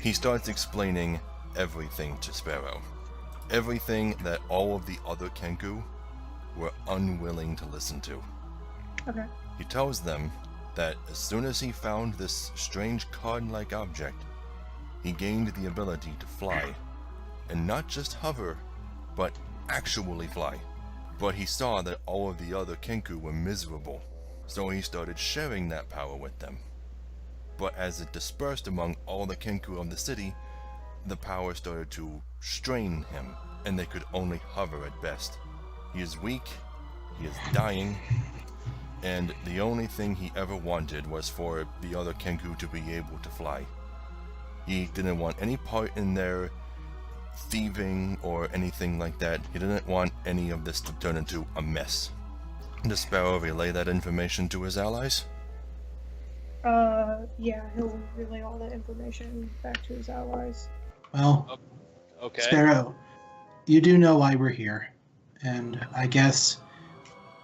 He starts explaining everything to Sparrow. Everything that all of the other Kenku were unwilling to listen to. Okay. He tells them that as soon as he found this strange card-like object, he gained the ability to fly. And not just hover, but actually fly. But he saw that all of the other Kenku were miserable, so he started sharing that power with them. But as it dispersed among all the Kenku of the city, the power started to strain him, and they could only hover at best. He is weak, he is dying, and the only thing he ever wanted was for the other Kenku to be able to fly. He didn't want any part in their thieving or anything like that. He didn't want any of this to turn into a mess. Does Sparrow relay that information to his allies? Yeah, he'll relay all that information back to his allies. Well, Okay. Sparrow, you do know why we're here, and I guess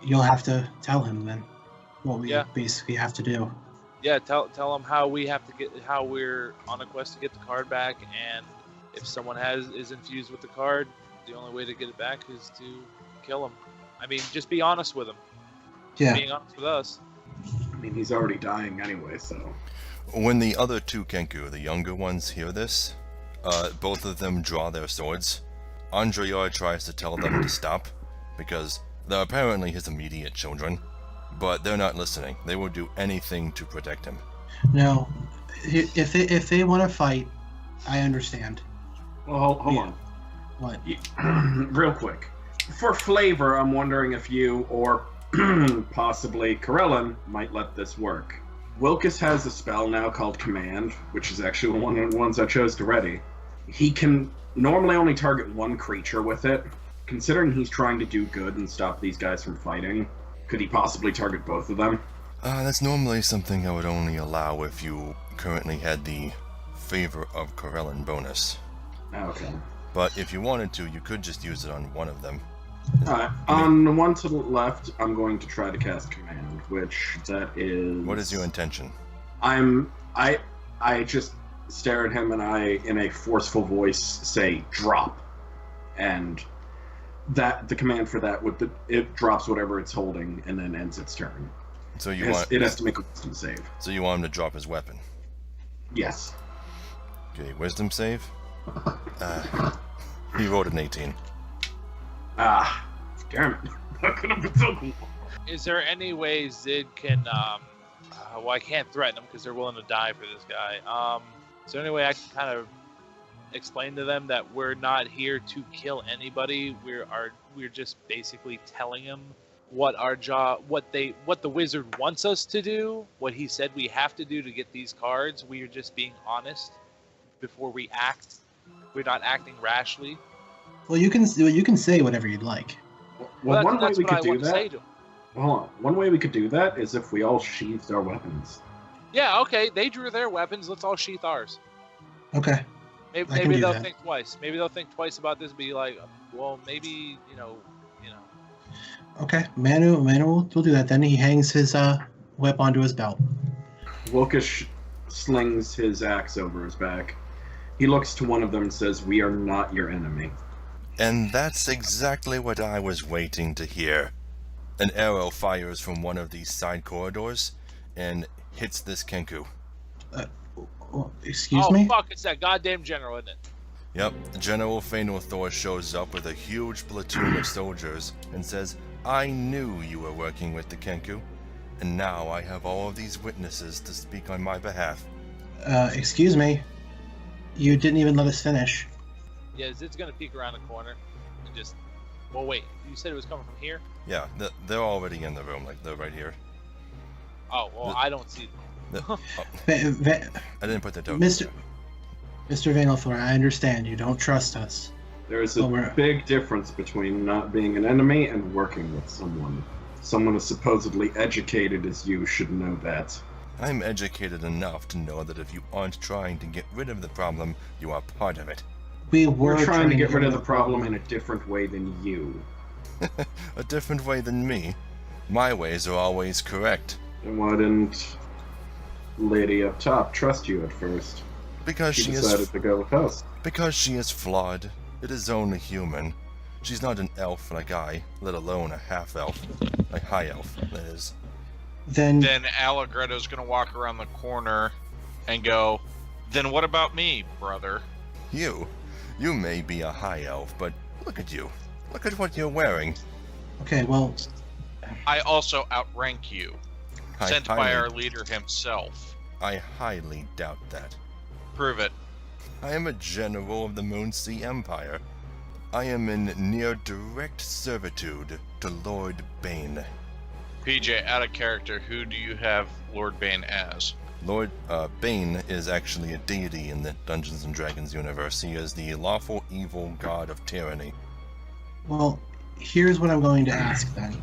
you'll have to tell him then what we basically have to do. Yeah, tell him how we're on a quest to get the card back, and if someone is infused with the card, the only way to get it back is to kill him. I mean, just be honest with him. Yeah. Being honest with us. I mean, he's already dying anyway, so... When the other two Kenku, the younger ones, hear this, both of them draw their swords. Andreyar tries to tell them to stop, because they're apparently his immediate children, but they're not listening. They will do anything to protect him. No, if they want to fight, I understand. Well, hold on. What? Real quick. For flavor, I'm wondering if you, or possibly Corellin, might let this work. Wilkus has a spell now called Command, which is actually one of the ones I chose to ready. He can normally only target one creature with it. Considering he's trying to do good and stop these guys from fighting, could he possibly target both of them? That's normally something I would only allow if you currently had the Favor of Corellin bonus. Okay. But if you wanted to, you could just use it on one of them. Alright, on the one to the left, I'm going to try to cast Command, which that is... What is your intention? I just stare at him and I, in a forceful voice, say, drop. And that the command for that, it drops whatever it's holding and then ends its turn. So it has to make a wisdom save. So you want him to drop his weapon? Yes. Okay, wisdom save? He rolled an 18. Damn it. That could have been so cool. Is there any way Zid can, well, I can't threaten them because they're willing to die for this guy. Is there any way I can kind of explain to them that we're not here to kill anybody? We're just basically telling them what our job, what the wizard wants us to do, what he said we have to do to get these cards. We are just being honest before we act. We're not acting rashly. Well, you can say whatever you'd like. Well, one way we could do that. Hold on. One way we could do that is if we all sheathed our weapons. Yeah, okay. They drew their weapons. Let's all sheath ours. Okay. Maybe they'll think twice. Maybe they'll think twice about this. Be like, well, maybe you know. Okay, Manu will do that. Then he hangs his whip onto his belt. Wilkish slings his axe over his back. He looks to one of them and says, "We are not your enemy." And that's exactly what I was waiting to hear. An arrow fires from one of these side corridors and hits this Kenku. Excuse me? Oh, fuck, it's that goddamn general, isn't it? Yep, General Fainal Thor shows up with a huge platoon of soldiers and says, "I knew you were working with the Kenku, and now I have all of these witnesses to speak on my behalf." Excuse me. You didn't even let us finish. Yeah, Zid's gonna peek around the corner and just... Well, wait, you said it was coming from here? Yeah, they're already in the room, like they're right here. Oh, well, I don't see them. I didn't put the token. Mr. Vanelthor, I understand you don't trust us. There is a big difference between not being an enemy and working with someone. Someone as supposedly educated as you should know that. I'm educated enough to know that if you aren't trying to get rid of the problem, you are part of it. We're trying to get rid of the problem in a different way than you. A different way than me? My ways are always correct. Then why didn't Lady up top trust you at first? Because She she decided is to go with us. because she is flawed. It is only human. She's not an elf like I, let alone a half-elf. A high elf, that is. Then Allegretto's gonna walk around the corner and go, then what about me, brother? You may be a high elf, but look at you. Look at what you're wearing. okay, well, I also outrank you, I sent by highly- our leader himself. I highly doubt that. Prove it. I am a general of the Moonsea Empire. I am in near direct servitude to Lord Bane. PJ, out of character, who do you have Lord Bane as? Lord Bane is actually a deity in the Dungeons and Dragons universe. He is the lawful evil god of tyranny. well, here's what I'm going to ask then,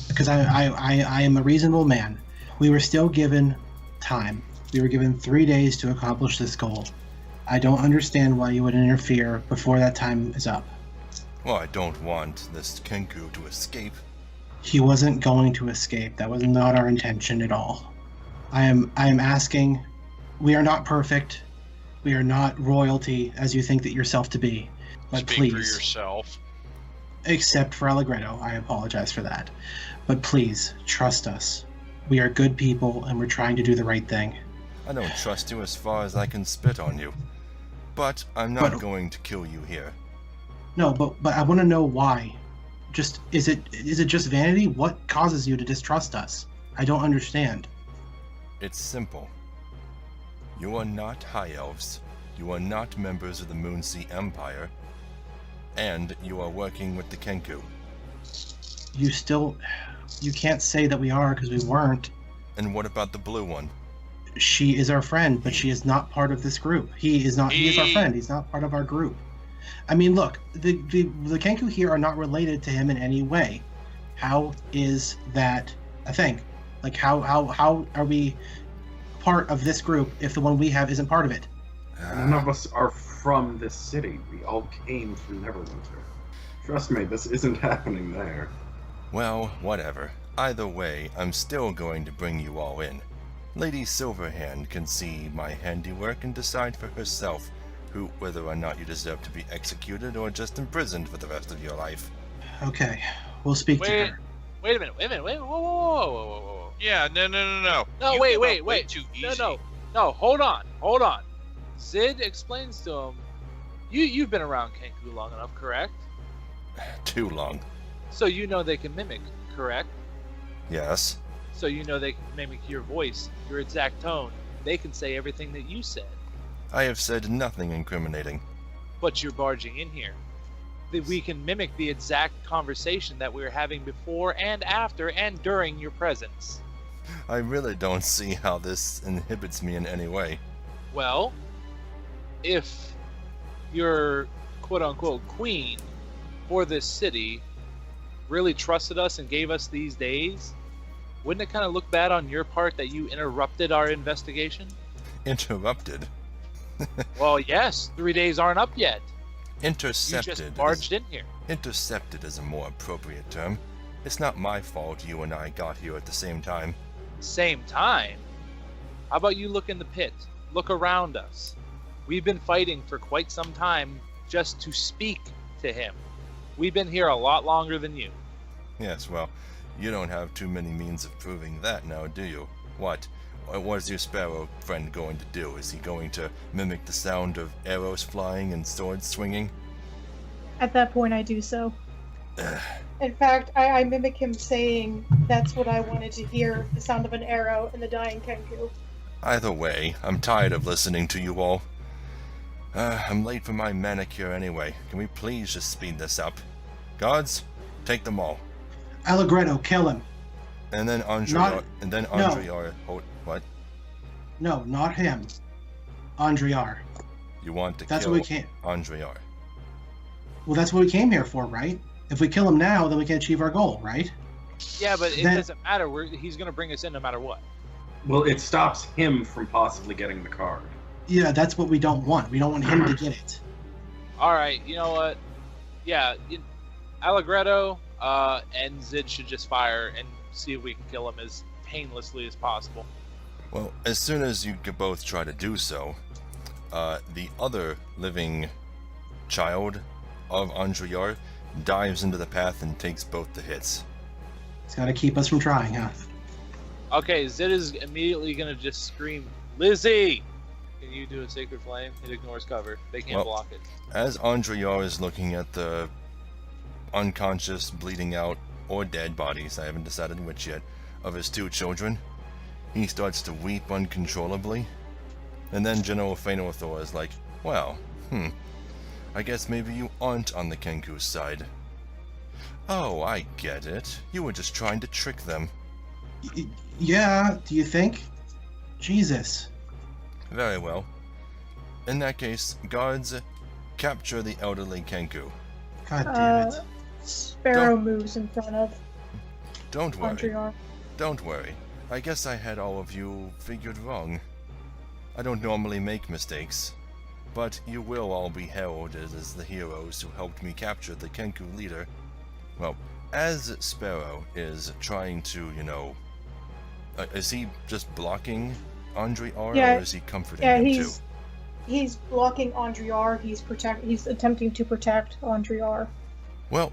because I am a reasonable man. We were still given time. We were given 3 days to accomplish this goal. I don't understand why you would interfere before that time is up. Well, I don't want this Kenku to escape. He wasn't going to escape. That was not our intention at all. I am asking. We are not perfect. We are not royalty as you think that yourself to be. But Speak please, for yourself. except for Allegretto, I apologize for that. But please trust us. We are good people and we're trying to do the right thing. I don't trust you as far as I can spit on you. But I'm not But- going to kill you here. No, but I want to know why. Just is it just vanity? What causes you to distrust us? I don't understand. It's simple. You are not high elves. You are not members of the Moonsea Empire. And you are working with the Kenku. You can't say that we are because we weren't. And what about the blue one? She is our friend, but she is not part of this group. He is not. He is our He- friend. He's not part of our group. I mean, look, the Kenku here are not related to him in any way. How is that a thing? Like, how are we part of this group if the one we have isn't part of it? None of us are from this city. We all came from Neverwinter. Trust me, this isn't happening there. Well, whatever. Either way, I'm still going to bring you all in. Lady Silverhand can see my handiwork and decide for herself whether or not you deserve to be executed or just imprisoned for the rest of your life. Okay, we'll speak to Wait, her. wait a minute, whoa, whoa, whoa, whoa, whoa, whoa. Yeah, no. No, You wait, give wait, up way wait. Too No, easy. no, hold on. Zid explains to him, you've been around Kenku long enough, correct? Too long. So you know they can mimic, correct? Yes. So you know they can mimic your voice, your exact tone. They can say everything that you said, I have said nothing incriminating. but you're barging in here. That we can mimic the exact conversation that we were having before and after and during your presence. I really don't see how this inhibits me in any way. Well, if your quote-unquote queen for this city really trusted us and gave us these days, wouldn't it kind of look bad on your part that you interrupted our investigation? Interrupted. Well, yes, 3 days aren't up yet. You Intercepted. just barged in here. Intercepted is a more appropriate term. It's not my fault you and I got here at the same time. Same time. How about you look in the pit? Look around us. We've been fighting for quite some time just to speak to him. We've been here a lot longer than you. Yes, well, you don't have too many means of proving that now, do you? What is your sparrow friend going to do? Is he going to mimic the sound of arrows flying and swords swinging? At that point, I do so. In fact, I mimic him saying, "That's what I wanted to hear, the sound of an arrow and the dying Kenku." Either way, I'm tired of listening to you all. I'm late for my manicure anyway. Can we please just speed this up? Guards, take them all. Allegretto, kill him. And then Andre. Not- And then no. Andre. What? No, not him. Andriar. You want to That's kill what we came. Andriar? Well, that's what we came here for, right? If we kill him now, then we can achieve our goal, right? Yeah, but it Then- doesn't matter. He's going to bring us in no matter what. Well, it stops him from possibly getting the card. Yeah, that's what we don't want. We don't want him to get it. All right, you know what? Yeah, Allegretto and Zid should just fire and see if we can kill him as painlessly as possible. Well, as soon as you could both try to do so, the other living child of Andriar dives into the path and takes both the hits. It's got to keep us from trying, huh? Okay, Zid is immediately gonna just scream, Lizzie! Can you do a Sacred Flame? It ignores cover. They can't Well- block it. As Andriar is looking at the unconscious, bleeding out, or dead bodies, I haven't decided which yet, of his two children, he starts to weep uncontrollably. And then General Feanor is like, well, I guess maybe you aren't on the Kenku's side. Oh, I get it. You were just trying to trick them. Yeah, do you think? Jesus. Very well. In that case, guards, capture the elderly Kenku. God damn it. Sparrow Don't- moves in front of Don't worry. Andriar. Don't worry. I guess I had all of you figured wrong. I don't normally make mistakes, but you will all be heralded as the heroes who helped me capture the Kenku leader. Well, as Sparrow is trying to, is he just blocking Andriar, Yeah, or is he comforting Yeah, him too? he's blocking Andriar. He's attempting to protect Andriar. Well,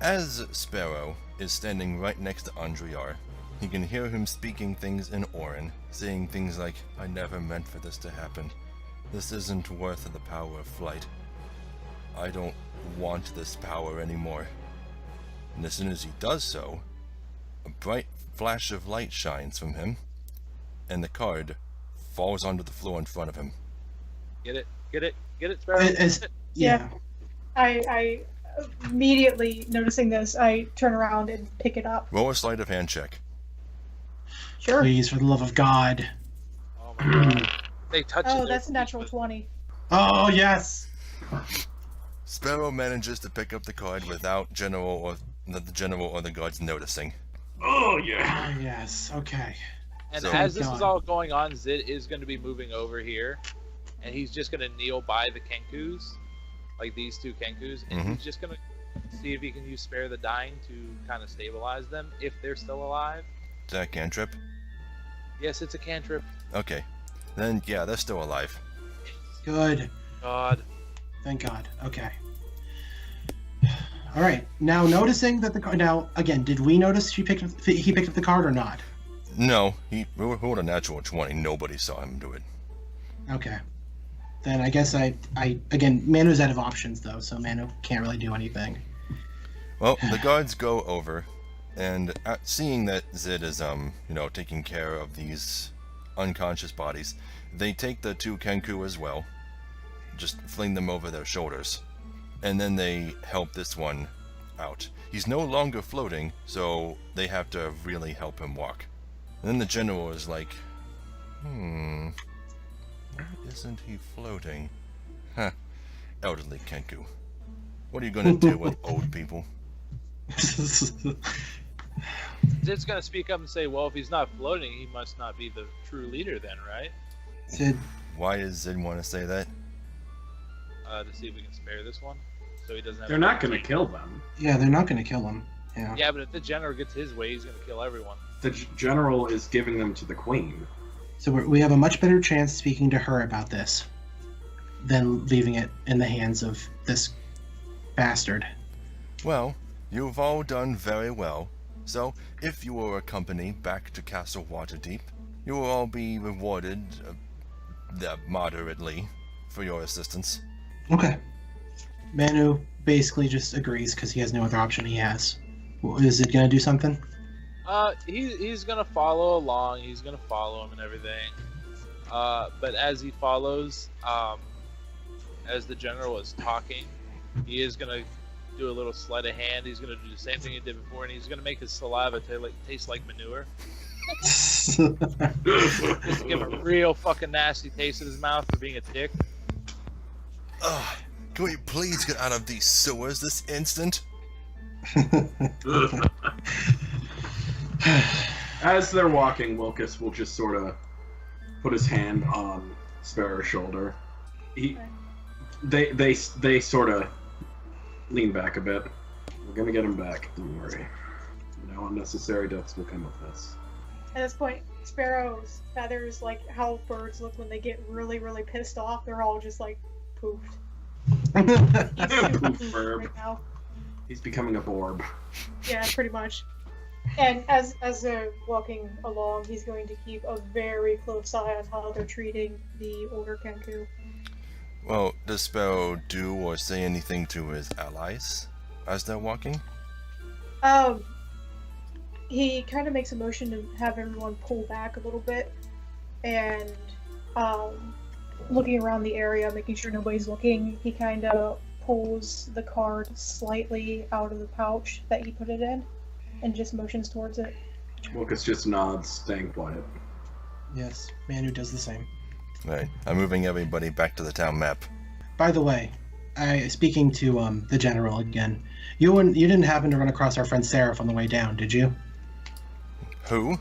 as Sparrow is standing right next to Andriar, he can hear him speaking things in Orin, saying things like, I never meant for this to happen. This isn't worth the power of flight. I don't want this power anymore. And as soon as he does so, a bright flash of light shines from him, and the card falls onto the floor in front of him. Get it? Get it? Get it, Sparrow? As- yeah. I immediately noticing this, I turn around and pick it up. Roll a sleight of hand check. Sure. Please, for the love of God. Oh my god. They touch it. Oh, they're that's a natural speechless. 20. Oh, yes! Sparrow manages to pick up the card without the general or the guards noticing. Oh yeah. Oh, yes, okay. And So- as this is God. all going on, Zid is going to be moving over here, and he's just going to kneel by the Kenkus, like these two Kenkus, and Mhm. he's just going to see if he can use Spare the Dying to kind of stabilize them if they're still alive. Is that a cantrip? Yes, it's a cantrip. Okay. Then, yeah, they're still alive. Good. God. Thank God. Okay. All right. Now, noticing that the card. Now, again, did we notice he picked up the card or not? No, he rolled a natural 20. Nobody saw him do it. Okay. Then I guess I again, Manu's out of options though, so Manu can't really do anything. Well, the guards go over, and seeing that Zid is, taking care of these unconscious bodies, they take the two Kenku as well, just fling them over their shoulders, and then they help this one out. He's no longer floating, so they have to really help him walk. And then the general is like, why isn't he floating? Huh, elderly Kenku. What are you gonna do with old people? Zid's going to speak up and say, well, if he's not floating, he must not be the true leader then, right? Sid, Why does Zid want to say that? To see if we can spare this one, so he doesn't have. They're not going to kill them. yeah, they're not going to kill him. Yeah. Yeah, but if the general gets his way, he's going to kill everyone. The general is giving them to the queen. So we have a much better chance speaking to her about this than leaving it in the hands of this bastard. Well, you've all done very well, so if you will accompany back to Castle Waterdeep, you will all be rewarded moderately for your assistance. Okay. Manu basically just agrees because he has no other option he has. Well, is it going to do something? He's gonna follow along. He's gonna follow him and everything. But as he follows, as the general is talking, he is gonna do a little sleight of hand. He's gonna do the same thing he did before, and he's gonna make his saliva taste like manure. Just to give a real fucking nasty taste in his mouth for being a dick. Ugh, can we please get out of these sewers this instant? As they're walking, Wilkes will just sort of put his hand on Sparrow's shoulder. They sort of lean back a bit. We're gonna get him back. Don't worry. No unnecessary deaths will come of this. At this point, Sparrow's feathers, like how birds look when they get really, really pissed off, they're all just like poofed. He's super Poof, poofed bird. right now. He's becoming a borb. Yeah, pretty much. And as they're walking along, he's going to keep a very close eye on how they're treating the older Kenku. Well, does Sparrow do or say anything to his allies as they're walking? He kind of makes a motion to have everyone pull back a little bit, and looking around the area, making sure nobody's looking, he kind of pulls the card slightly out of the pouch that he put it in, and just motions towards it. Lucas just nods, staying quiet. Yes, Manu does the same. Right. I'm moving everybody back to the town map. By the way, speaking to the general again, you didn't happen to run across our friend Seraph on the way down, did you? Who?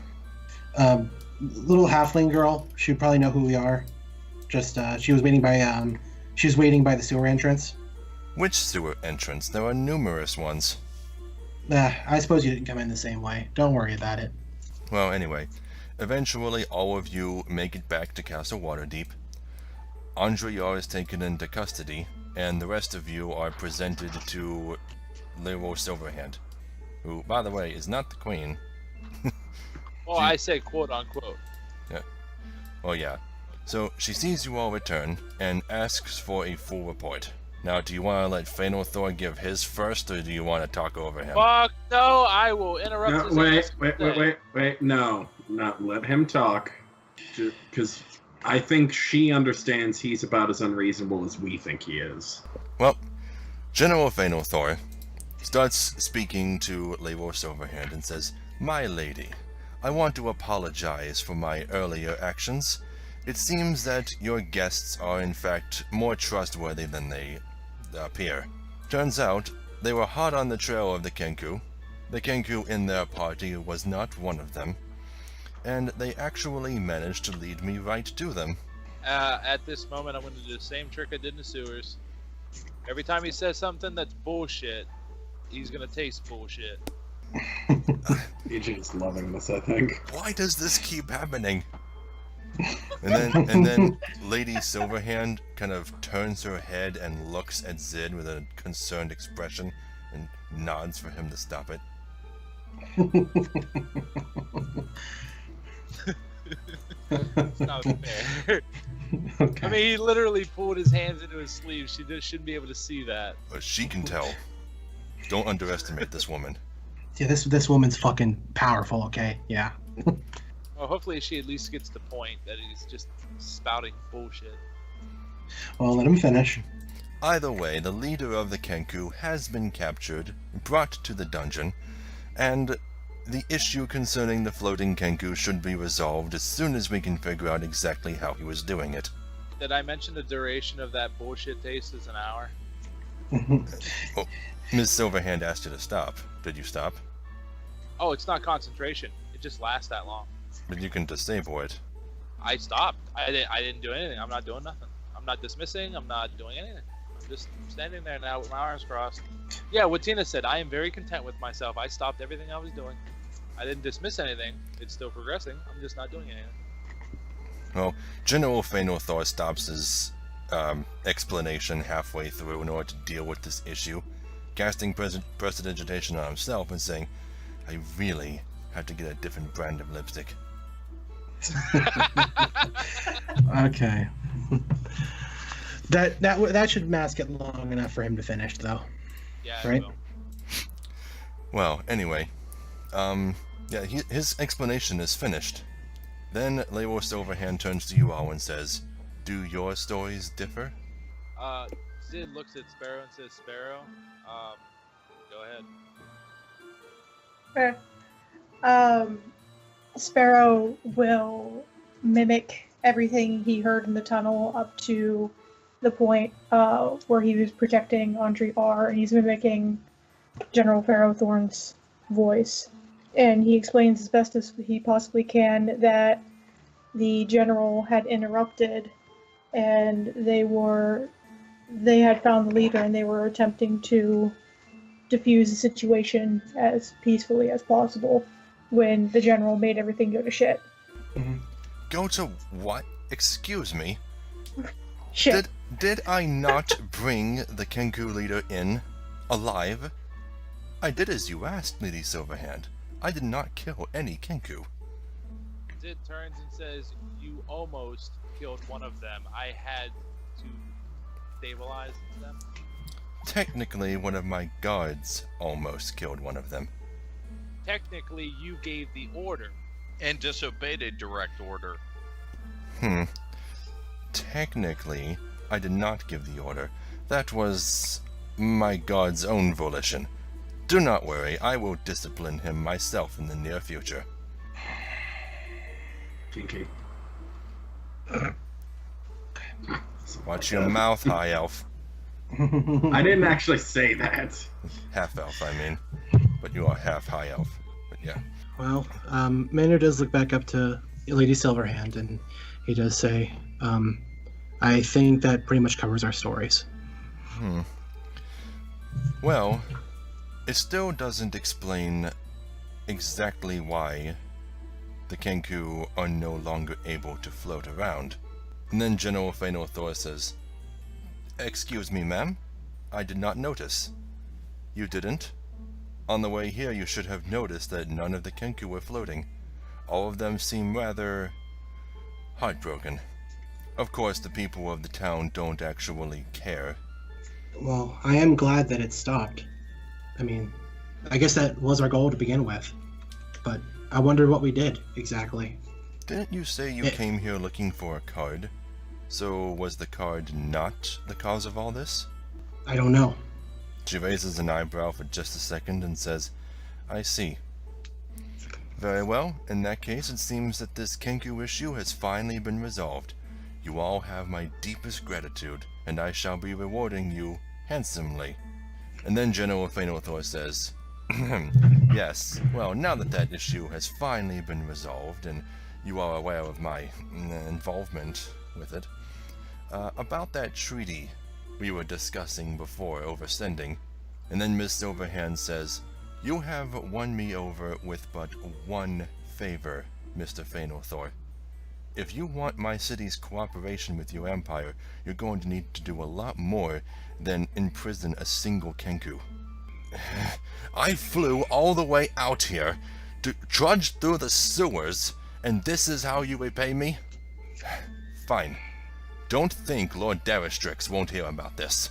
Little halfling girl. She'd probably know who we are. Just she was waiting by the sewer entrance. Which sewer entrance? There are numerous ones. I suppose you didn't come in the same way. Don't worry about it. Well, anyway, eventually all of you make it back to Castle Waterdeep. Andriar is taken into custody, and the rest of you are presented to Leroy Silverhand, who, by the way, is not the queen. Well, I say quote unquote. Oh yeah. So she sees you all return and asks for a full report. Now, do you want to let Fëanor Thor give his first, or do you want to talk over him? Fuck no! I will interrupt. No, his wait. ass. No, not let him talk. Because I think she understands he's about as unreasonable as we think he is. Well, General Fëanor Thor starts speaking to Leroy Silverhand and says, "My lady, I want to apologize for my earlier actions. It seems that your guests are in fact more trustworthy than they appear. Turns out, they were hot on the trail of the Kenku. The Kenku in their party was not one of them, and they actually managed to lead me right to them." At this moment, I'm going to do the same trick I did in the sewers. Every time he says something that's bullshit, he's going to taste bullshit. AJ's loving this, I think. Why does this keep happening? And then Lady Silverhand kind of turns her head and looks at Zid with a concerned expression and nods for him to stop it. It's not fair. Okay. I mean, he literally pulled his hands into his sleeves. She shouldn't be able to see that. But she can tell. Don't underestimate this woman. Yeah, this woman's fucking powerful. Okay, yeah. Well, hopefully she at least gets the point that he's just spouting bullshit. Well, let him finish. Either way, the leader of the Kenku has been captured, brought to the dungeon, and the issue concerning the floating Kenku should be resolved as soon as we can figure out exactly how he was doing it. Did I mention the duration of that bullshit taste is an hour? Ms. Silverhand asked you to stop. Did you stop? Oh, it's not concentration. It just lasts that long. But you can disable it. I stopped. I didn't do anything. I'm not doing nothing. I'm not dismissing. I'm not doing anything. I'm just standing there now with my arms crossed. Yeah, what Tina said. I am very content with myself. I stopped everything I was doing. I didn't dismiss anything. It's still progressing. I'm just not doing anything. Well, General Fëanor Thor stops his explanation halfway through in order to deal with this issue, casting prestidigitation on himself and saying, "I really have to get a different brand of lipstick." Okay. That should mask it long enough for him to finish, though. Yeah, Right. Well. Well, anyway, yeah, his explanation is finished. Then Leroy Silverhand turns to you all and says, "Do your stories differ?" Sid looks at Sparrow and says, "Sparrow, go ahead." Sparrow will mimic everything he heard in the tunnel up to the point where he was protecting Andre R, and he's mimicking General Ferrothorn's voice. And he explains as best as he possibly can that the general had interrupted, and they had found the leader, and they were attempting to defuse the situation as peacefully as possible. when the general made everything go to shit. Go to what? Excuse me? Shit. Did I not bring the Kenku leader in alive? I did as you asked, Lady Silverhand. I did not kill any Kenku. Zid turns and says, "You almost killed one of them. I had to stabilize them." Technically, one of my guards almost killed one of them. Technically, you gave the order. And disobeyed a direct order. Technically, I did not give the order. That was my guard's own volition. Do not worry, I will discipline him myself in the near future. Kinky. Watch your mouth, High Elf. I didn't actually say that. Half Elf, I mean. But you are half High Elf. But yeah. Well, Maynard does look back up to Lady Silverhand, and he does say, I think that pretty much covers our stories. Well, it still doesn't explain exactly why the Kenku are no longer able to float around. And then General Phaenothor says, "Excuse me, ma'am? I did not notice." "You didn't? On the way here you should have noticed that none of the Kenku were floating. All of them seem rather heartbroken. Of course, the people of the town don't actually care." Well, I am glad that it stopped. I mean, I guess that was our goal to begin with. But I wonder what we did, exactly. Didn't you say you came here looking for a card? So was the card not the cause of all this? I don't know. She raises an eyebrow for just a second and says, "I see. Very well, in that case it seems that this Kenku issue has finally been resolved. You all have my deepest gratitude, and I shall be rewarding you handsomely." And then General Phaenothor says, "Yes, well, now that that issue has finally been resolved, and you are aware of my involvement with it, about that treaty we were discussing before oversending." And then Miss Silverhand says, "You have won me over with but one favor, Mr. Phaenothor. If you want my city's cooperation with your empire, you're going to need to do a lot more than imprison a single Kenku. I flew all the way out here to trudge through the sewers, and this is how you repay me? Fine. Don't think Lord Daristrix won't hear about this."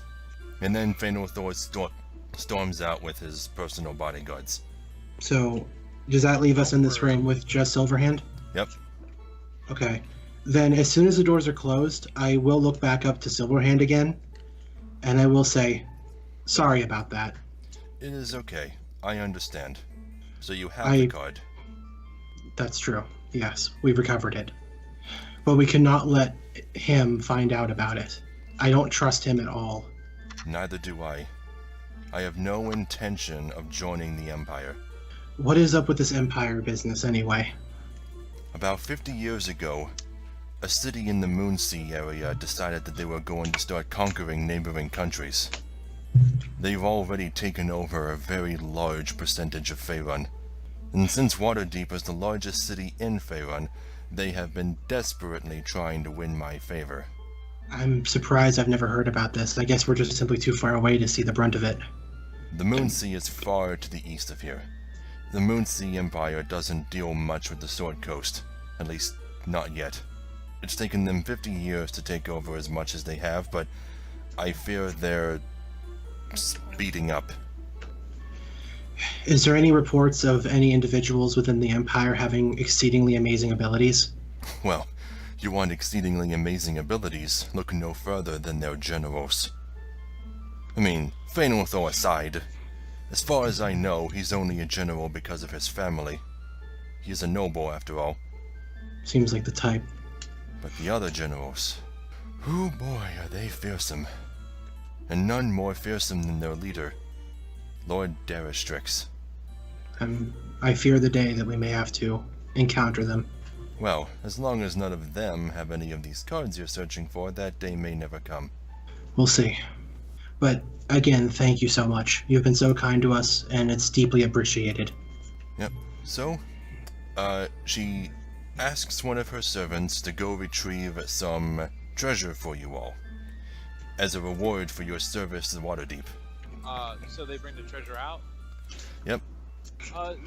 And then Phaenothor storms out with his personal bodyguards. So, does that leave us in this room with just Silverhand? Yep. Okay. Then, as soon as the doors are closed, I will look back up to Silverhand again, and I will say, "Sorry about that." It is okay. I understand. So you have the card. That's true. Yes, we've recovered it. But we cannot let him find out about it. I don't trust him at all. Neither do I. I have no intention of joining the Empire. What is up with this Empire business, anyway? About 50 years ago, a city in the Moonsea area decided that they were going to start conquering neighboring countries. They've already taken over a very large percentage of Faerun. And since Waterdeep is the largest city in Faerun, they have been desperately trying to win my favor. I'm surprised I've never heard about this. I guess we're just simply too far away to see the brunt of it. The Moonsea is far to the east of here. The Moonsea Empire doesn't deal much with the Sword Coast. At least, not yet. It's taken them 50 years to take over as much as they have, but I fear they're speeding up. Is there any reports of any individuals within the Empire having exceedingly amazing abilities? Well, you want exceedingly amazing abilities, look no further than their generals. I mean, Phaenothor aside, as far as I know, he's only a general because of his family. He's a noble, after all. Seems like the type. But the other generals, oh boy, are they fearsome. And none more fearsome than their leader, Lord Daristrix. I fear the day that we may have to encounter them. Well, as long as none of them have any of these cards you're searching for, that day may never come. We'll see. But again, thank you so much. You've been so kind to us, and it's deeply appreciated. Yep. So, she asks one of her servants to go retrieve some treasure for you all, as a reward for your service to Waterdeep. So they bring the treasure out? Yep.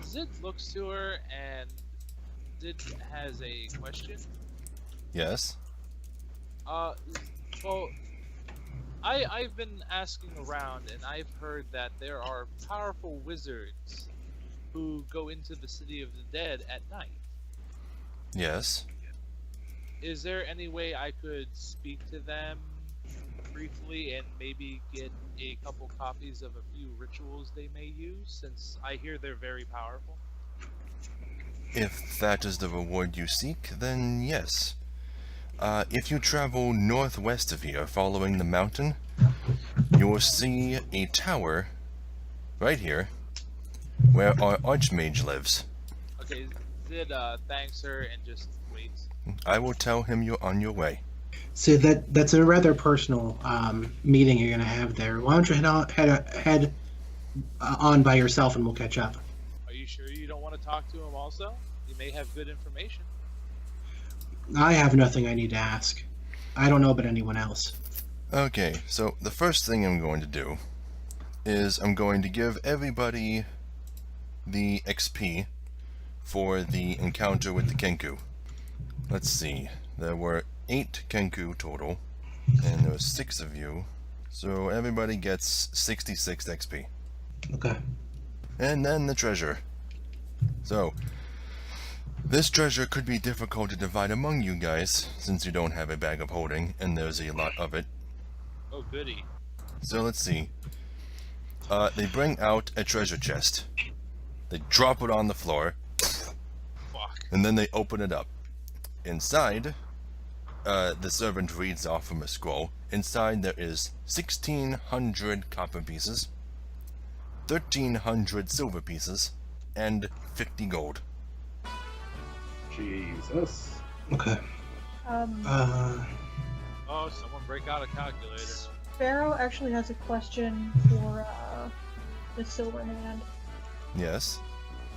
Zid looks to her and Zid has a question. Yes? Well, I've been asking around and I've heard that there are powerful wizards who go into the City of the Dead at night. Yes. Is there any way I could speak to them briefly and maybe get a couple copies of a few rituals they may use, since I hear they're very powerful? If that is the reward you seek, then yes. If you travel northwest of here, following the mountain, you will see a tower right here, where our Archmage lives. Okay, Zid thanks her and just waits. I will tell him you're on your way. So that's a rather personal meeting you're gonna have there. Why don't you head on by yourself and we'll catch up. Are you sure you don't want to talk to him also? He may have good information. I have nothing I need to ask. I don't know about anyone else. Okay, so the first thing I'm going to do is I'm going to give everybody the XP for the encounter with the Kenku. Let's see, there were 8 Kenku total, and there were 6 of you, so everybody gets 66 XP. Okay. And then the treasure. So, this treasure could be difficult to divide among you guys, since you don't have a bag of holding, and there's a lot of it. Oh, goody. So let's see. They bring out a treasure chest. They drop it on the floor, Fuck. and then they open it up. Inside, the servant reads off from a scroll. Inside there is 1,600 copper pieces, 1,300 silver pieces, and 50 gold. Jesus. Okay. Oh, someone break out a calculator. Sparrow actually has a question for the Silverhand. Yes.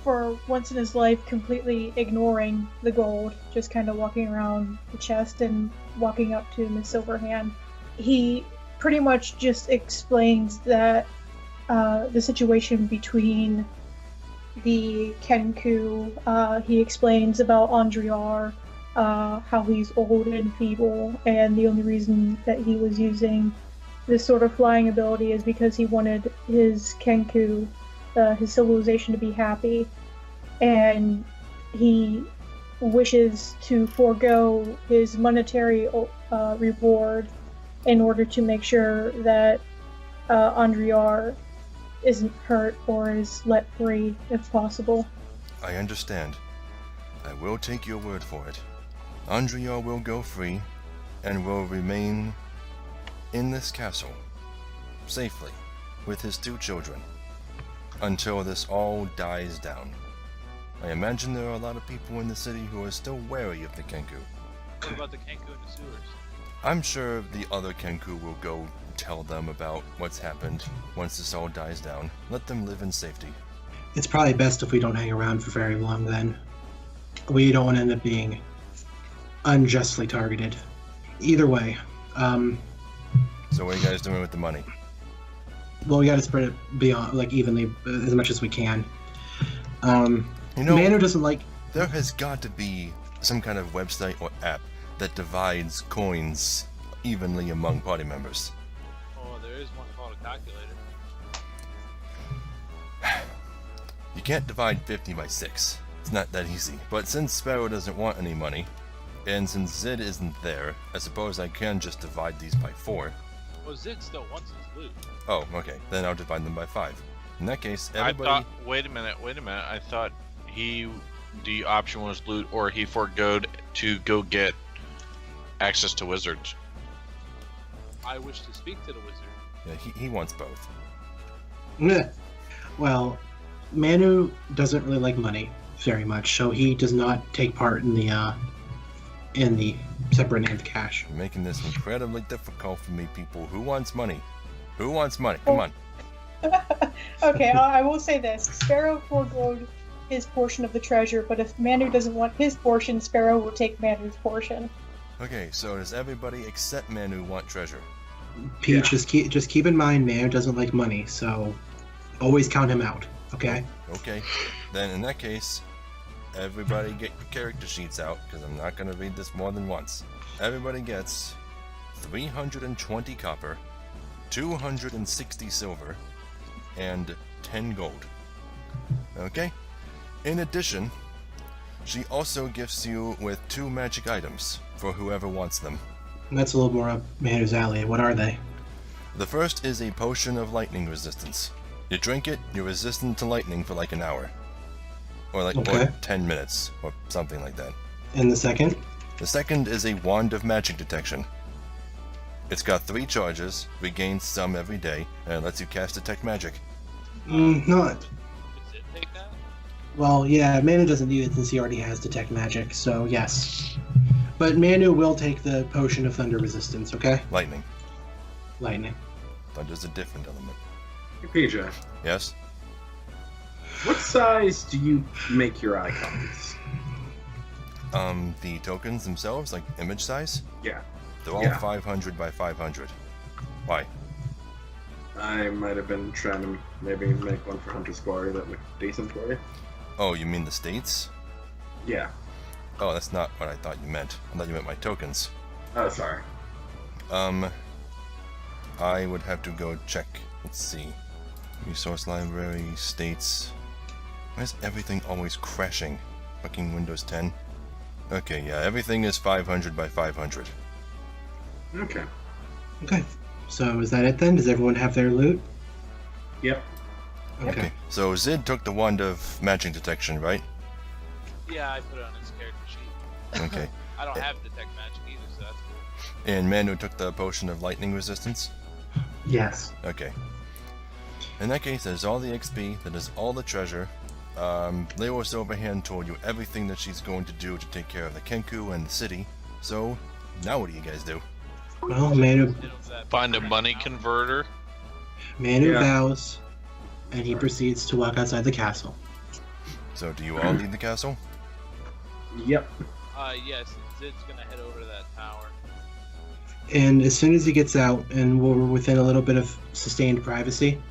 For once in his life, completely ignoring the gold, just kind of walking around the chest and walking up to Miss Silverhand, he pretty much just explains that the situation between the Kenku, he explains about Andriar, how he's old and feeble, and the only reason that he was using this sort of flying ability is because he wanted his Kenku, his civilization, to be happy, and he wishes to forego his monetary reward in order to make sure that Andriar isn't hurt or is let free if possible. I understand. I will take your word for it. Andriar will go free, and will remain in this castle, safely, with his 2 children, until this all dies down. I imagine there are a lot of people in the city who are still wary of the Kenku. What about the Kenku in the sewers? I'm sure the other Kenku will go tell them about what's happened once this all dies down. Let them live in safety. It's probably best if we don't hang around for very long then. We don't want to end up being unjustly targeted. Either way, So what are you guys doing with the money? well, we gotta spread it beyond, like, evenly, as much as we can. You know, Manu doesn't like... there has got to be some kind of website or app that divides coins evenly among party members. Oh, there is one called a calculator. You can't divide 50 by 6. It's not that easy. But since Sparrow doesn't want any money, and since Zid isn't there, I suppose I can just divide these by 4. Well, Zid still wants his loot. Oh, okay. Then I'll divide them by 5. In that case, everybody... I thought. Wait a minute. I thought the option was loot, or he forgoed to go get access to wizards. I wish to speak to the wizard. Yeah, he wants both. Meh. Well, Manu doesn't really like money very much, so he does not take part in the separating of the cash. You're making this incredibly difficult for me, people. Who wants money? Who wants money? Come on. Okay, I will say this. Sparrow foregoed his portion of the treasure, but if Manu doesn't want his portion, Sparrow will take Manu's portion. Okay, so does everybody except Manu want treasure? Peach, just keep in mind, man doesn't like money, so always count him out. Okay. Okay, then in that case, everybody get your character sheets out, because I'm not going to read this more than once. Everybody gets 320 copper, 260 silver, and 10 gold. Okay? In addition, she also gifts you with 2 magic items for whoever wants them. And that's a little more up Manu's alley. What are they? The first is a potion of lightning resistance. You drink it, you're resistant to lightning for like an hour. Or like Okay. or 10 minutes, or something like that. And the second? The second is a wand of magic detection. It's got 3 charges, regains some every day, and lets you cast detect magic. Not. Does it take that? Well, yeah, Manu doesn't need it since he already has detect magic, so yes. But Manu will take the potion of thunder resistance, okay? Lightning. Lightning. Thunder's a different element. Hey, PJ, Yes? what size do you make your icons? The tokens themselves, like image size, Yeah, they're all Yeah. 500 by 500. Why? I might have been trying to maybe make one for Hunter's Quarry that looked decent for you. Oh, you mean the states? Yeah. Oh, that's not what I thought you meant. I thought you meant my tokens. Oh, sorry. I would have to go check. Let's see. Resource library, states. Why is everything always crashing? Fucking Windows 10. Okay, yeah, everything is 500 by 500. Okay. Okay. So is that it then? Does everyone have their loot? Yep. Okay. So Zid took the wand of magic detection, right? Yeah, I put it on his character sheet. Okay. I don't have detect magic either, so that's cool. And Manu took the potion of lightning resistance? Yes. Okay. In that case, that is all the XP, that is all the treasure. Lewa Silverhand told you everything that she's going to do to take care of the Kenku and the city. So, now what do you guys do? Well, Manu Did that- Find a money converter. Manu Yeah. bows, and he proceeds to walk outside the castle. So, do you all leave the castle? Yep. Yes, Zid's gonna head over to that tower. And as soon as he gets out, and we're within a little bit of sustained privacy,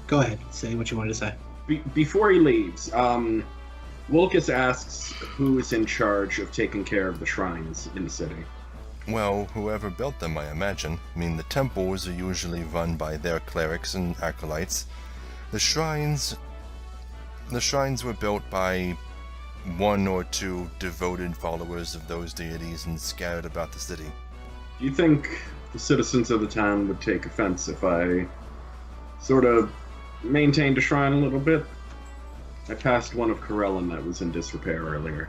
go ahead, say what you wanted to say. Before he leaves, Wilkes asks who is in charge of taking care of the shrines in the city. Well, whoever built them, I imagine. I mean, the temples are usually run by their clerics and acolytes. The shrines were built by 1 or 2 devoted followers of those deities and scattered about the city. Do you think the citizens of the town would take offense if I sort of maintained a shrine a little bit? I passed one of Corellin that was in disrepair earlier.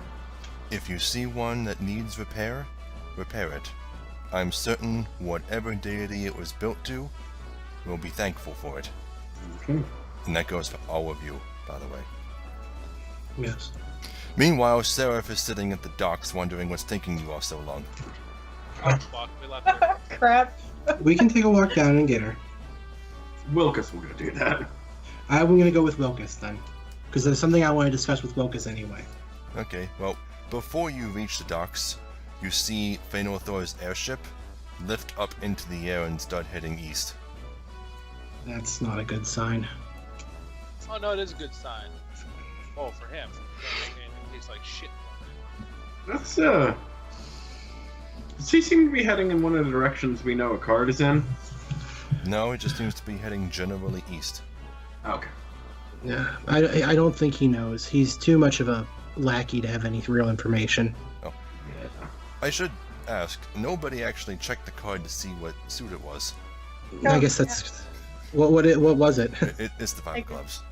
If you see one that needs repair, repair it. I'm certain whatever deity it was built to will be thankful for it. Okay. And that goes for all of you, by the way. Yes. Meanwhile, Seraph is sitting at the docks wondering what's taking you all so long. Oh, fuck, we left her. Crap. We can take a walk down and get her. Wilkes will go do that. I'm going to go with Wilkes then, because there's something I want to discuss with Wilkes anyway. Okay, well, before you reach the docks, you see Feanor airship lift up into the air and start heading east. That's not a good sign. Oh no, it is a good sign. Oh, for him. Don't make anything taste like shit. That's, Does he seem to be heading in one of the directions we know a card is in? No, it just seems to be heading generally east. Okay. Yeah, I don't think he knows. He's too much of a lackey to have any real information. I should ask, nobody actually checked the card to see what suit it was. No, I guess that's what was it? It's the Five of Clubs.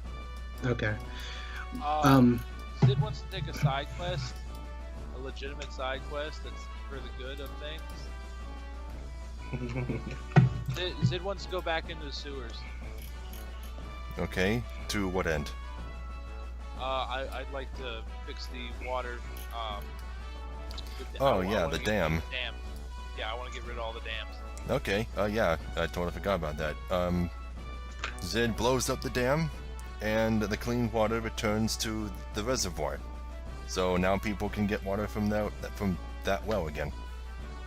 Okay. Sid wants to take a side quest, a legitimate side quest that's for the good of things. Sid wants to go back into the sewers. Okay, to what end? I'd like to fix the water. Oh, yeah, the dam. Dam. Yeah, I want to get rid of all the dams. Okay, yeah, I totally forgot about that. Zed blows up the dam, and the clean water returns to the reservoir. So now people can get water from that well again.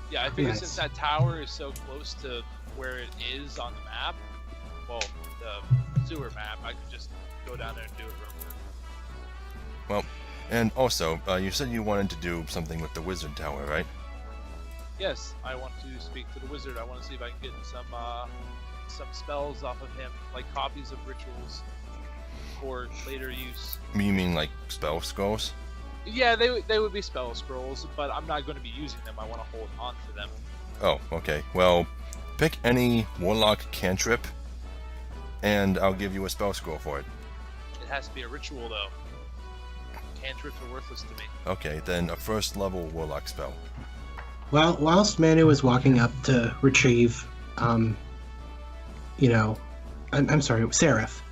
Yeah, I figure Nice. since that tower is so close to where it is on the map, well, the sewer map, I could just go down there and do it real quick. And also, you said you wanted to do something with the wizard tower, right? Yes, I want to speak to the wizard. I want to see if I can get some spells off of him, like copies of rituals for later use. You mean like spell scrolls? Yeah, they would be spell scrolls, but I'm not going to be using them. I want to hold on to them. Oh, okay. Well, pick any warlock cantrip, and I'll give you a spell scroll for it. It has to be a ritual, though. Cantrips are worthless to me. Okay, then a first level warlock spell. Well, whilst Manu is walking up to retrieve, I'm sorry, Seraph.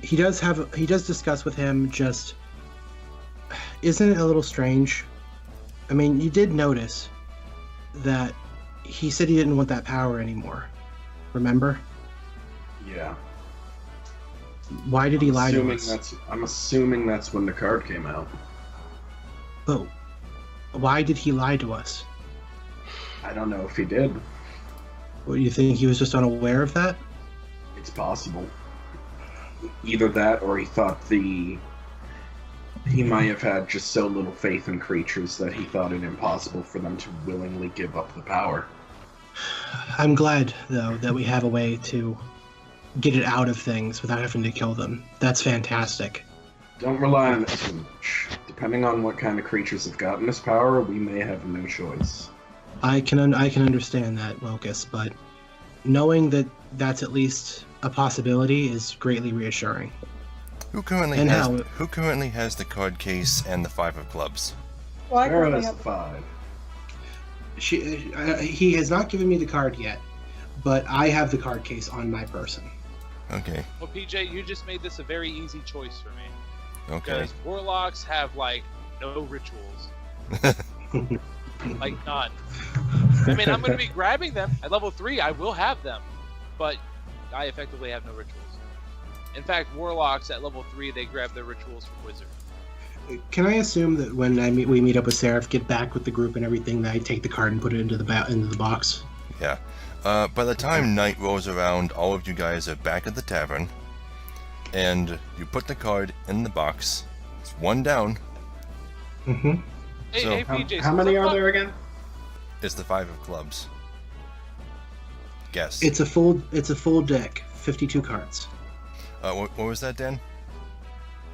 He does discuss with him just, isn't it a little strange? I mean, you did notice that he said he didn't want that power anymore. Remember? Yeah. Why did he lie to us? I'm assuming that's when the card came out. But why did he lie to us? I don't know if he did. What, do you think he was just unaware of that? It's possible. Either that, or he thought he might have had just so little faith in creatures that he thought it impossible for them to willingly give up the power. I'm glad, though, that we have a way to get it out of things without having to kill them. That's fantastic. Don't rely on it too much. Depending on what kind of creatures have gotten this power, we may have no choice. I can understand that, Locus, but knowing that that's at least a possibility is greatly reassuring. Who currently And has the card case and the 5 of clubs? Well, I Farrah currently is have the 5. He has not given me the card yet, but I have the card case on my person. Okay, Well, PJ, you just made this a very easy choice for me. okay. Because warlocks have, like, no rituals. Like, none. I mean, I'm going to be grabbing them. At level 3, I will have them. But I effectively have no rituals. In fact, warlocks at level 3, they grab their rituals from wizards. Can I assume that when we meet up with Seraph, get back with the group and everything, that I take the card and put it into the box? Yeah. By the time night rolls around, all of you guys are back at the tavern, and you put the card in the box. It's one down. Mm-hmm. Hey, So, hey, PJ, How many are there again? It's the 5 of clubs. Guess. It's a full deck, 52 cards. What was that, Dan?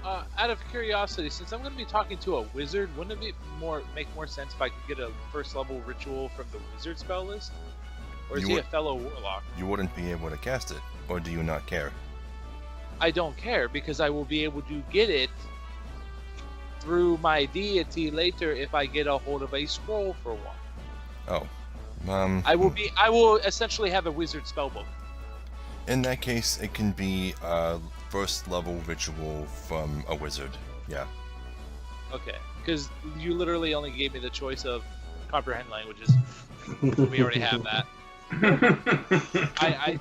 Out of curiosity, since I'm going to be talking to a wizard, wouldn't it make more sense if I could get a first level ritual from the wizard spell list? Or is You he would- a fellow warlock? You wouldn't be able to cast it, or do you not care? I don't care because I will be able to get it through my deity later if I get a hold of a scroll for one. Oh. I will essentially have a wizard spellbook. In that case, it can be a first level ritual from a wizard. Yeah. Okay, because you literally only gave me the choice of comprehend languages. We already have that.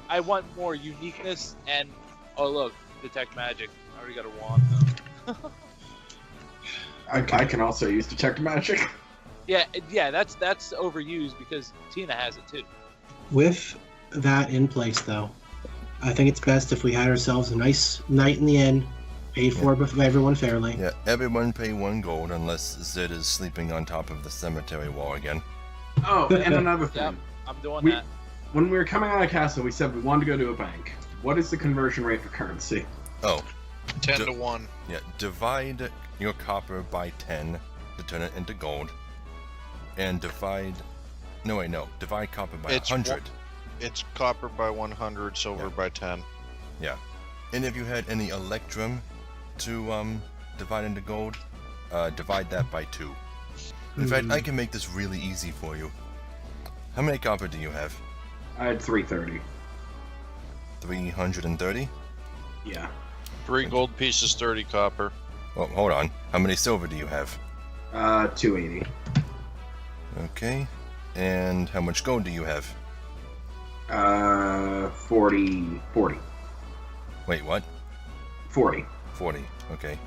I want more uniqueness and oh look, detect magic. I already got a wand though. I can also use detect magic. Yeah, that's overused because Tina has it too. With that in place, though, I think it's best if we had ourselves a nice night in the inn, paid for by everyone fairly. Yeah, everyone pay 1 gold unless Zid is sleeping on top of the cemetery wall again. Oh, and another thing. Yep, I'm doing We- that. When we were coming out of castle, we said we wanted to go to a bank. What is the conversion rate for currency? Oh, 10 to 1. yeah, divide your copper by 10 to turn it into gold. And divide copper by It's 100. It's copper by 100, silver Yeah. by 10. And if you had any electrum to divide into gold, divide that by 2. In fact, I can make this really easy for you. How many copper do you have? I had 330. 330? Yeah. 3 gold pieces, 30 copper. Oh, hold on. How many silver do you have? 280. Okay. And how much gold do you have? 40. Wait, what? 40. 40. Okay.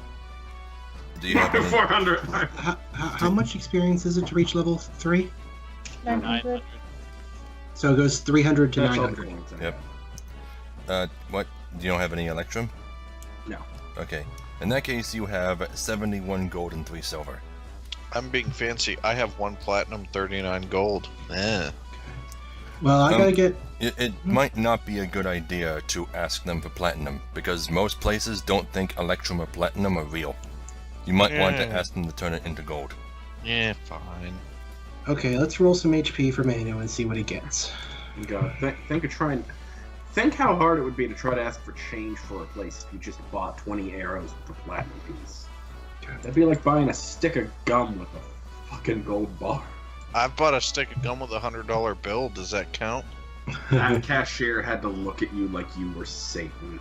Do you have any? 400. How much experience is it to reach level 3? 900. So it goes 300 to That's all 900. points I Yep. have. What? You don't have any Electrum? No. Okay. In that case, you have 71 gold and 3 silver. I'm being fancy. I have 1 platinum, 39 gold. Eh. Well, I gotta get. It might not be a good idea to ask them for platinum, because most places don't think Electrum or platinum are real. You might want to Yeah. ask them to turn it into gold. Yeah, fine. Okay, let's roll some HP for Manu and see what he gets. God, think how hard it would be to try to ask for change for a place if you just bought 20 arrows with a platinum piece. That'd be like buying a stick of gum with a fucking gold bar. I bought a stick of gum with a $100 bill. Does that count? That cashier had to look at you like you were Satan.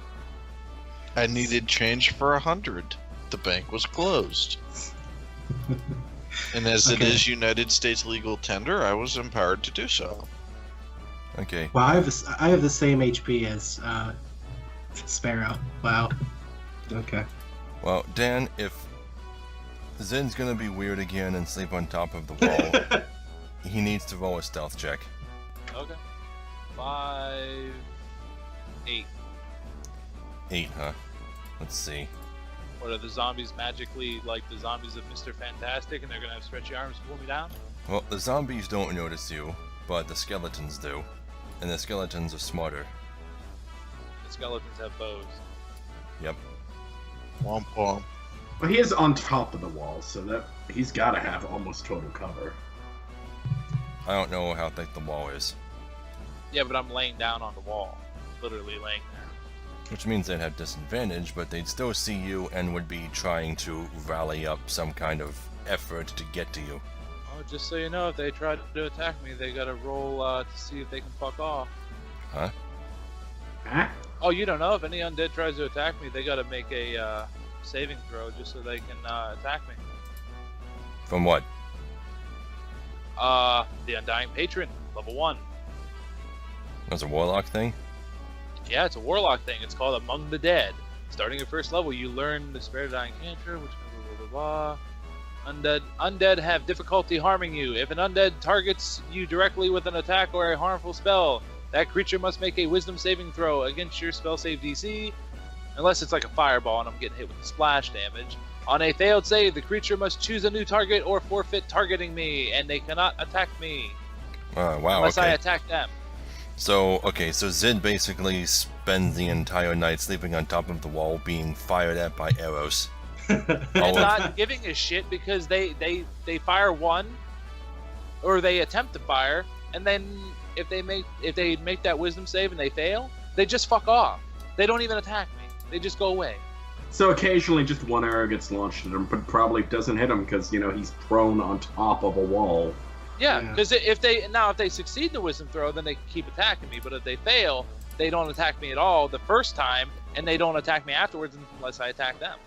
I needed change for 100. The bank was closed. And as it Okay. is United States legal tender, I was empowered to do so. Okay. Well, I have the same HP as Sparrow. Wow. Okay. Well, Dan, if Zin's gonna be weird again and sleep on top of the wall, he needs to roll a stealth check. Okay. 5, 8. 8, huh? Let's see. What are the zombies magically like the zombies of Mr. Fantastic, and they're gonna have stretchy arms to pull me down? Well, the zombies don't notice you, but the skeletons do. And the skeletons are smarter. The skeletons have bows. Yep. Womp womp. Well, he is on top of the wall, so that he's got to have almost total cover. I don't know how thick the wall is, Yeah, but I'm laying down on the wall, literally laying there. which means they'd have disadvantage, but they'd still see you and would be trying to rally up some kind of effort to get to you. Oh, just so you know, if they try to attack me, they gotta roll to see if they can fuck off. Huh? Huh? Oh, you don't know? If any undead tries to attack me, they gotta make a saving throw just so they can attack me. From what? The Undying Patron, level 1. That's a warlock thing? Yeah, it's a warlock thing. It's called Among the Dead. Starting at first level, you learn the Spare Dying Cantrip, which blah blah blah. Undead have difficulty harming you. If an undead targets you directly with an attack or a harmful spell, that creature must make a Wisdom saving throw against your spell save DC, unless it's like a fireball and I'm getting hit with the splash damage. On a failed save, the creature must choose a new target or forfeit targeting me, and they cannot attack me Wow, unless I okay. attack them. So Zid basically spends the entire night sleeping on top of the wall being fired at by arrows. And All of- not giving a shit because they fire one, or they attempt to fire, and then if they make that wisdom save and they fail, they just fuck off. They don't even attack me. They just go away. So occasionally just one arrow gets launched at him, but probably doesn't hit him because, you know, he's prone on top of a wall. Yeah, Yeah. because if they succeed in the wisdom throw, then they can keep attacking me. But if they fail, they don't attack me at all the first time, and they don't attack me afterwards unless I attack them.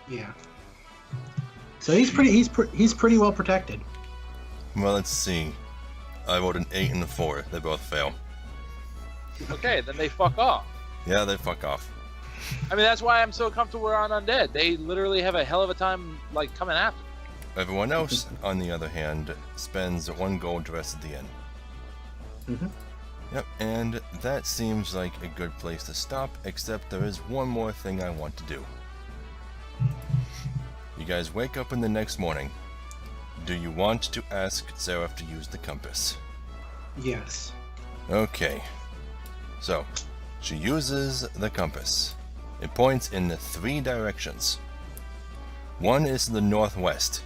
Yeah. So he's pretty well protected. Well, let's see. I rolled an 8 and a 4. They both fail. Okay, then they fuck off. Yeah, they fuck off. I mean, that's why I'm so comfortable around undead. They literally have a hell of a time like coming after me. Everyone else, on the other hand, spends 1 gold to rest at the inn. Mhm. Yep, and that seems like a good place to stop, except there is one more thing I want to do. You guys wake up in the next morning. Do you want to ask Seraph to use the compass? Yes. Okay. So, she uses the compass. It points in 3 directions. One is the northwest,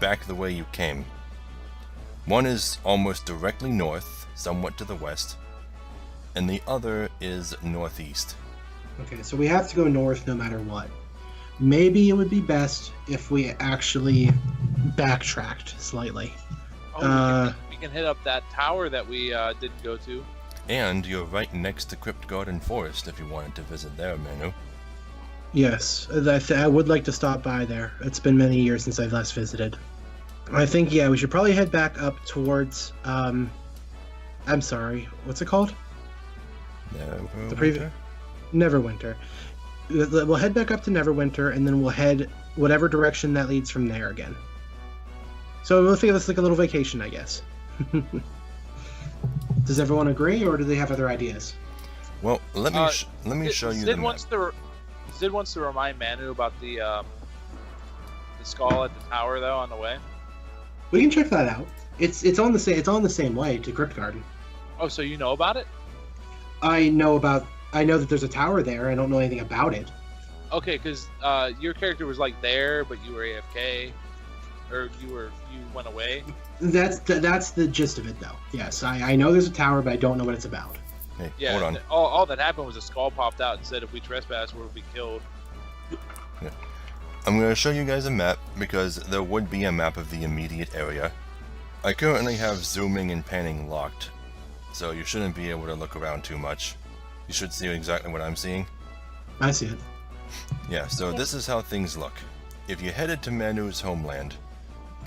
back the way you came. One is almost directly north, somewhat to the west, and the other is northeast. Okay, so we have to go north no matter what. Maybe it would be best if we actually backtracked slightly. Oh, we can hit up that tower that we didn't go to. And you're right next to Crypt Garden Forest if you wanted to visit there, Manu. Yes, I would like to stop by there. It's been many years since I've last visited. I think, yeah, we should probably head back up towards, I'm sorry, what's it called? The previous- Neverwinter. We'll head back up to Neverwinter, and then we'll head whatever direction that leads from there again. So we'll think of this like a little vacation, I guess. Does everyone agree, or do they have other ideas? Well, let me show you the map. Zid wants to remind Manu about the skull at the tower, though, on the way. We can check that out. It's on the same way to Crypt Garden. Oh, so you know about it? I know that there's a tower there. I don't know anything about it. Okay, because your character was like there, but you were AFK, or you went away. That's the gist of it, though. Yes, I know there's a tower, but I don't know what it's about. Hey, Yeah, hold on. all that happened was a skull popped out and said if we trespass, we'll be killed. I'm going to show you guys a map because there would be a map of the immediate area. I currently have zooming and panning locked, so you shouldn't be able to look around too much. You should see exactly what I'm seeing. I see it. Yeah, so this is how things look. If you headed to Manu's homeland,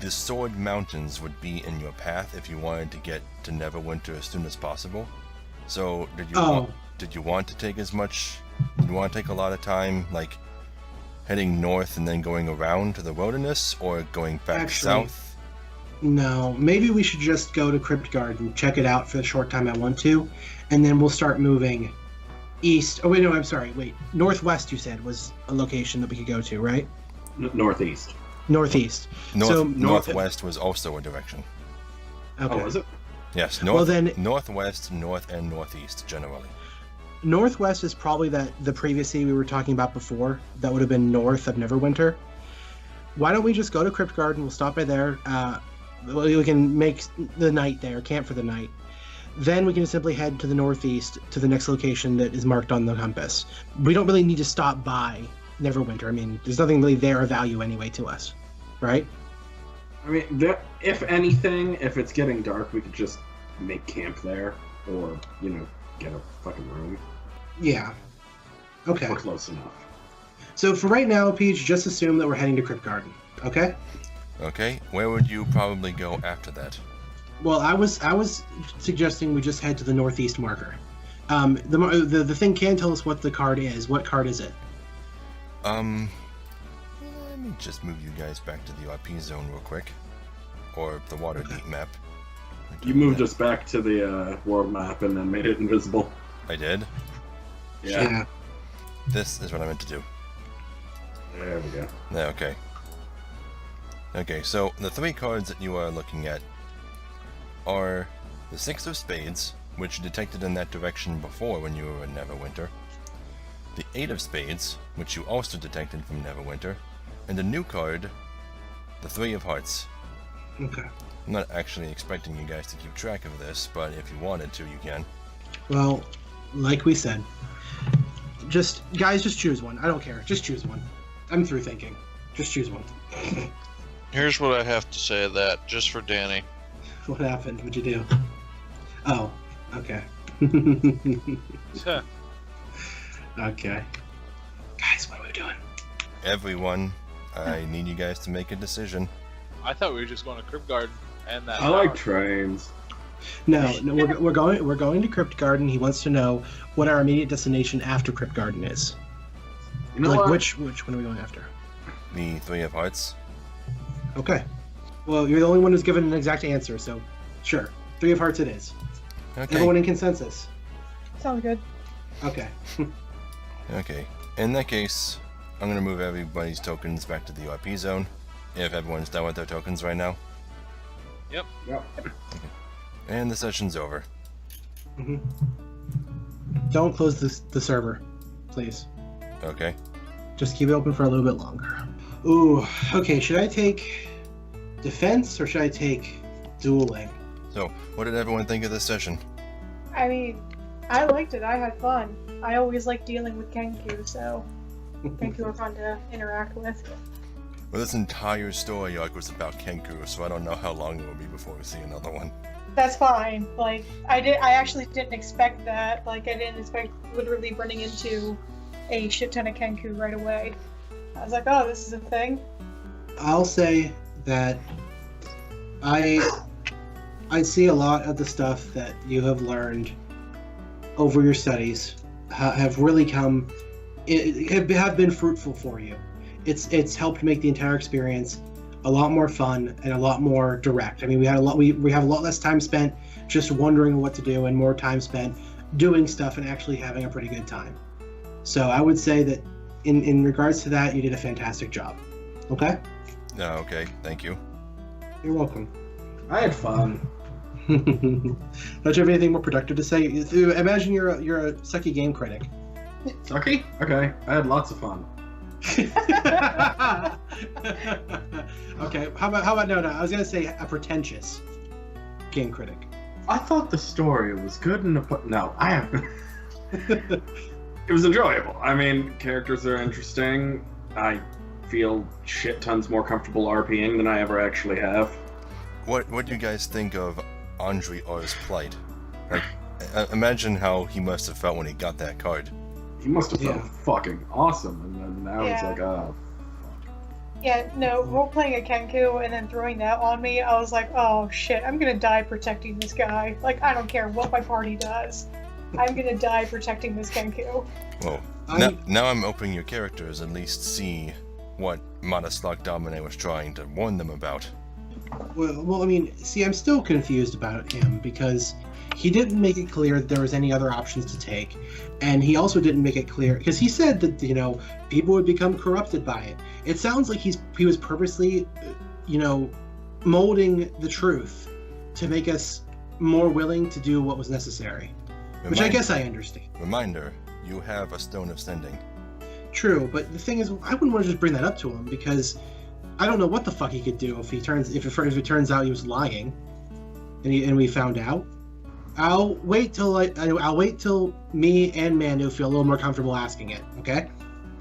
the Sword Mountains would be in your path if you wanted to get to Neverwinter as soon as possible. So, did you want to take a lot of time, like heading north and then going around to the wilderness, or going back south? No, maybe we should just go to Crypt Garden, check it out for the short time I want to, and then we'll start moving east. Oh wait, no, I'm sorry. Wait, northwest. You said was a location that we could go to, right? Northeast. Northeast. Northwest was also a direction. Okay. Oh, was it? Yes, northwest, north, and northeast generally. Northwest is probably the previous city we were talking about before. That would have been north of Neverwinter. Why don't we just go to Crypt Garden? We'll stop by there. We can make the night there, camp for the night. Then we can simply head to the northeast to the next location that is marked on the compass. We don't really need to stop by Neverwinter. I mean, there's nothing really there of value anyway to us, right? I mean, if anything, if it's getting dark, we could just make camp there, or get a fucking room. Yeah. Okay. We're close enough. So for right now, Peach, just assume that we're heading to Crypt Garden. Okay. Okay, where would you probably go after that? Well, I was suggesting we just head to the northeast marker. The thing can tell us what the card is. What card is it? Let me just move you guys back to the RP zone real quick, or the Waterdeep map. You moved us back to the world map and then made it invisible. I did. Yeah. This is what I meant to do. There we go. Yeah, okay. Okay, so the three cards that you are looking at are the Six of Spades, which you detected in that direction before when you were in Neverwinter, the Eight of Spades, which you also detected from Neverwinter, and the new card, the Three of Hearts. Okay. I'm not actually expecting you guys to keep track of this, but if you wanted to, you can. Well, like we said, just choose one. I don't care. Just choose one. I'm through thinking. Just choose one. Here's what I have to say to that, just for Danny. What happened? What'd you do? Oh, okay. Okay. Guys, what are we doing? Everyone, I need you guys to make a decision. I thought we were just going to Crypt Garden and that. I like trains. No, we're going to Crypt Garden. He wants to know what our immediate destination after Crypt Garden is. You know like what? which one are we going after? The Three of Hearts. Okay. Well, you're the only one who's given an exact answer, so sure. Three of Hearts it is. Okay. Everyone in consensus. Sounds good. Okay. Okay. In that case, I'm gonna move everybody's tokens back to the RP zone. If everyone's done with their tokens right now. Yep. And the session's over. Mm-hmm. Don't close the server, please. Okay. Just keep it open for a little bit longer. Ooh, okay, should I take defense or should I take dueling? So, what did everyone think of this session? I mean, I liked it. I had fun. I always like dealing with Kenku, so Kenku are fun to interact with. Well, this entire story arc was about Kenku, so I don't know how long it will be before we see another one. That's fine. Like, I actually didn't expect that. Like, I didn't expect literally running into a shit ton of Kenku right away. I was like, oh, this is a thing. I'll say that I see a lot of the stuff that you have learned over your studies have really come have been fruitful for you. It's helped make the entire experience a lot more fun and a lot more direct. I mean, we have a lot less time spent just wondering what to do and more time spent doing stuff and actually having a pretty good time. So I would say that in regards to that, you did a fantastic job. Okay? Okay, thank you. You're welcome. I had fun. Don't you have anything more productive to say? Imagine you're a sucky game critic. Sucky? Okay, I had lots of fun. Okay, how about no? I was gonna say a pretentious game critic. I thought the story was good enough. No, I haven't. It was enjoyable. I mean, characters are interesting. I feel shit tons more comfortable RPing than I ever actually have. What do you guys think of Andre R's plight? Like, imagine how he must have felt when he got that card. He must have felt Yeah. fucking awesome, and then now it's Yeah. like, oh. Yeah, no, role-playing a Kenku and then throwing that on me, I was like, oh shit, I'm gonna die protecting this guy. Like, I don't care what my party does. I'm gonna die protecting this Kenku. Whoa. I- Now I'm hoping your characters at least see what Madaslak Domine was trying to warn them about. Well, I mean, see, I'm still confused about him because he didn't make it clear that there was any other options to take, and he also didn't make it clear because he said that people would become corrupted by it. It sounds like he was purposely, molding the truth to make us more willing to do what was necessary, which I guess I understand. Reminder, you have a Stone of Sending. True, but the thing is, I wouldn't want to just bring that up to him because I don't know what the fuck he could do if it turns out he was lying, and we found out. I'll wait till me and Manu feel a little more comfortable asking it. Okay.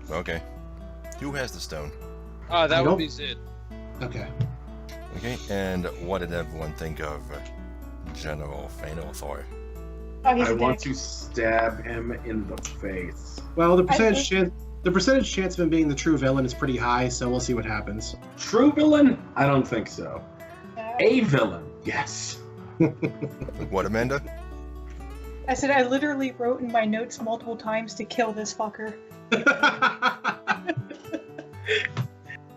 Okay. Who has the stone? That I would don't- be Zid. Okay. Okay, and what did everyone think of General Fainothor? Oh, he's I a want dick. to stab him in the face. Well, the I percentage chance of him being the true villain is pretty high, so we'll see what happens. True villain? I don't think so. Yeah. A villain? Yes. What, Amanda? I said I literally wrote in my notes multiple times to kill this fucker.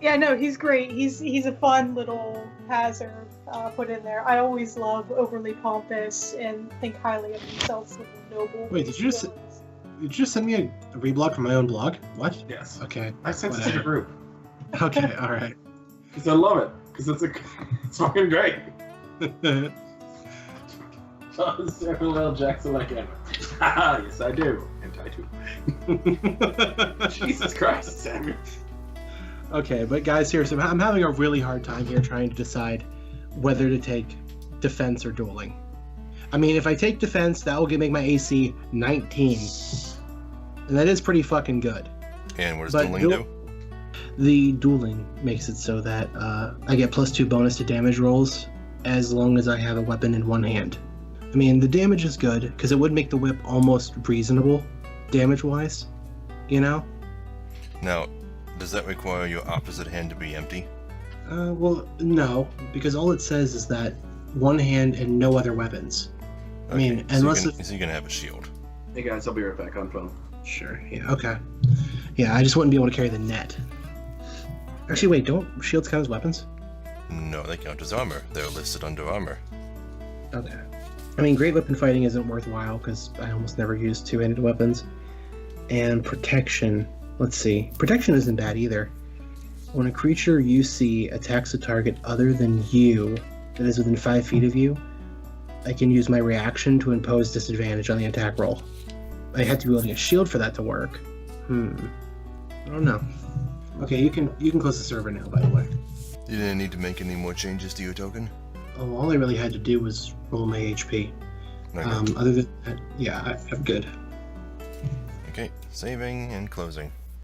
Yeah, no, he's great. He's a fun little hazard put in there. I always love overly pompous and think highly of themselves little noble. Wait, did you just- villains. Did you just send me a reblog from my own blog? What? Yes. Okay. I sent it to Whatever. the group. Okay. All right. Because I love it. Because it's fucking great. Samuel L. Jackson like him. Haha, yes I do. And I do. Jesus Christ, Samuel. Okay, but guys, seriously, I'm having a really hard time here trying to decide whether to take defense or dueling. I mean, if I take defense, that will make my AC 19. And that is pretty fucking good. And what does But dueling do? The dueling makes it so that I get +2 bonus to damage rolls as long as I have a weapon in one hand. I mean, the damage is good because it would make the whip almost reasonable damage-wise, Now, does that require your opposite hand to be empty? Well, no, because all it says is that one hand and no other weapons. I mean, Okay, unless so you're gonna have a shield. Hey guys, I'll be right back on phone. Sure, yeah, okay. Yeah, I just wouldn't be able to carry the net. Actually, wait, don't shields count as weapons? No, they count as armor. They're listed under armor. Okay. I mean, great weapon fighting isn't worthwhile because I almost never use two-handed weapons. And protection, let's see. Protection isn't bad either. When a creature you see attacks a target other than you that is within 5 feet of you, I can use my reaction to impose disadvantage on the attack roll. I had to be wielding a shield for that to work. I don't know. Okay, you can close the server now, by the way. You didn't need to make any more changes to your token? Oh, all I really had to do was roll my HP. Okay. Other than that, yeah, I'm good. Okay, saving and closing.